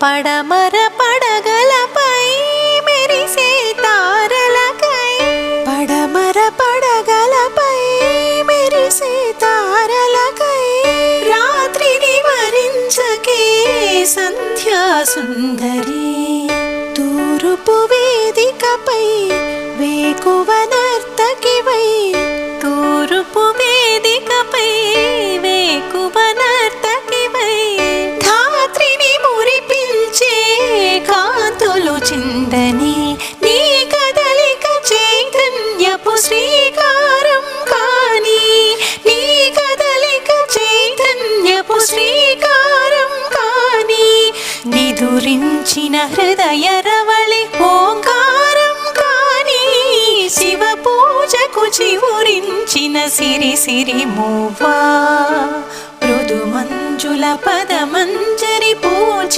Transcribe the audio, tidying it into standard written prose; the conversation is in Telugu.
పడమర పడగలపై మెరిసే తారలకై పడమర పడగలపై మెరిసే తారలకై రాత్రిని వరించకే సంధ్యా సుందరి తూర్పు వేదికపై వేకువ నర్తకివై తూర్పు వేదికపై వేకువ నర్తకివై ధాత్రిని మురిపిల్చే కాంతులు చిందని నీ కదలిక చైతన్యపు శ్రీకారం కాని నీ కదలిక చైతన్యపు శ్రీకారం కాని నిదురించిన హృదయ రవళి ఓంకారం కాని శివ పూజకు చివురించిన సిరి సిరి మూవా మృదు మంజుల పదమంజరి పూజి